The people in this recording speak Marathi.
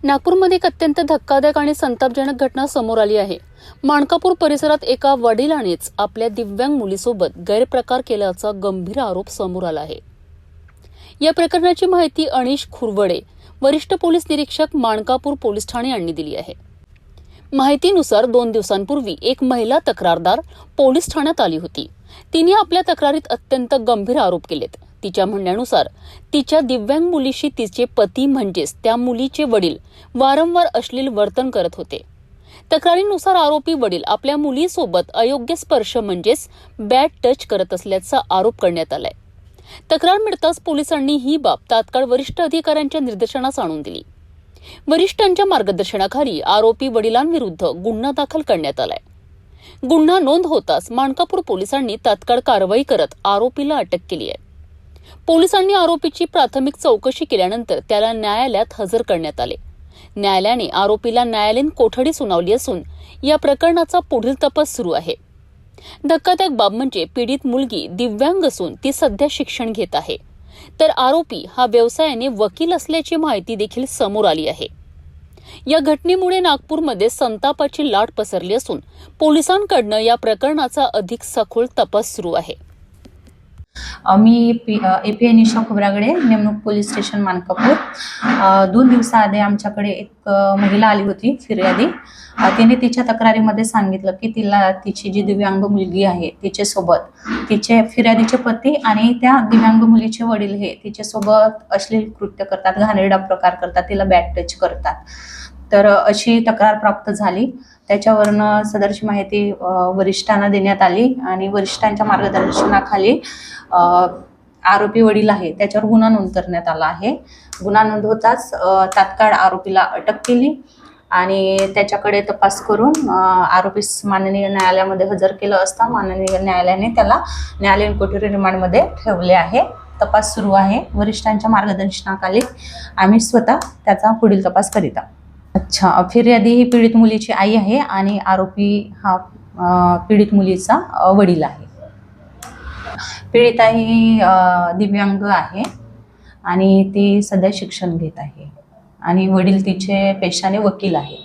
नागपूरमध्ये एक अत्यंत धक्कादायक आणि संतापजनक घटना समोर आली आहे। माणकापूर परिसरात एका वडिलानेच आपल्या दिव्यांग मुलीसोबत गैरप्रकार केल्याचा गंभीर आरोप समोर आला आहे। या प्रकरणाची माहिती अनिश खुरवडे, वरिष्ठ पोलीस निरीक्षक, माणकापूर पोलीस ठाणे यांनी दिली आहे। माहितीनुसार 2 दिवसांपूर्वी एक महिला तक्रारदार पोलीस ठाण्यात आली होती। तिने आपल्या तक्रारीत अत्यंत गंभीर आरोप केलेत। तिच्या म्हणण्यानुसार तिच्या दिव्यांग मुलीशी तिचे पती म्हणजेच त्या मुलीचे वडील वारंवार अश्लील वर्तन करत होते। तक्रारीनुसार आरोपी वडील आपल्या मुलीसोबत अयोग्य स्पर्श म्हणजेच बॅड टच करत असल्याचा आरोप करण्यात आलाय। तक्रार मिळताच पोलिसांनी ही बाब तात्काळ वरिष्ठ अधिकाऱ्यांच्या निर्देशनास आणून दिली। वरिष्ठांच्या मार्गदर्शनाखाली आरोपी वडिलांविरुद्ध गुन्हा दाखल करण्यात आलाय। गुन्हा नोंद होताच माणकापूर पोलिसांनी तात्काळ कारवाई करत आरोपीला अटक केली आहे। पोलिसांनी आरोपीची प्राथमिक चौकशी केल्यानंतर त्याला न्यायालयात हजर करण्यात आले। न्यायालयाने आरोपीला न्यायालयीन कोठडी सुनावली असून या प्रकरणाचा पुढील तपास सुरू आहे। धक्कादायक बाब म्हणजे पीडित मुलगी दिव्यांग असून ती सध्या शिक्षण घेत आहे, तर आरोपी हा व्यवसायाने वकील असल्याची माहिती देखील समोर आली आहे। या घटनेमुळे नागपूरमध्ये संतापाची लाट पसरली असून पोलिसांकडून या प्रकरणाचा अधिक सखोल तपास सुरू आहे। मी एपी निशा खोब्रागडे, नेमणूक पोलीस स्टेशन मानकापूर। 2 दिवसाआधी आमच्याकडे एक महिला आली होती फिर्यादी। तिने तिच्या तक्रारीमध्ये सांगितलं की तिला तिची जी दिव्यांग मुलगी आहे तिच्यासोबत तिचे फिर्यादीचे पती आणि त्या दिव्यांग मुलीचे वडील हे तिच्यासोबत अश्लील कृत्य करतात, घाणेरडा प्रकार करतात, तिला बॅड टच करतात। तर अशी तक्रार प्राप्त झाली। त्याच्यावरनं सदरची माहिती वरिष्ठांना देण्यात आली आणि वरिष्ठांच्या मार्गदर्शनाखाली आरोपी वडील आहे त्याच्यावर गुन्हा नोंद करण्यात आला आहे। गुन्हा नोंद होताच तात्काळ आरोपीला अटक केली आणि त्याच्याकडे तपास करून आरोपीस माननीय न्यायालयामध्ये हजर केलं असता माननीय न्यायालयाने त्याला न्यायालयीन कोठडी रिमांडमध्ये ठेवले आहे। तपास सुरू आहे। वरिष्ठांच्या मार्गदर्शनाखाली आम्ही स्वतः त्याचा पुढील तपास करीत आहोत। अच्छा, फिर्यादी ही पीडित मुलीची आई आहे आणि आरोपी हा पीडित मुलीचा वडील आहे। पीडिता ही दिव्यांग आहे आणि ती सध्या शिक्षण घेत आहे आणि वडील तिचे पेशाने वकील आहे।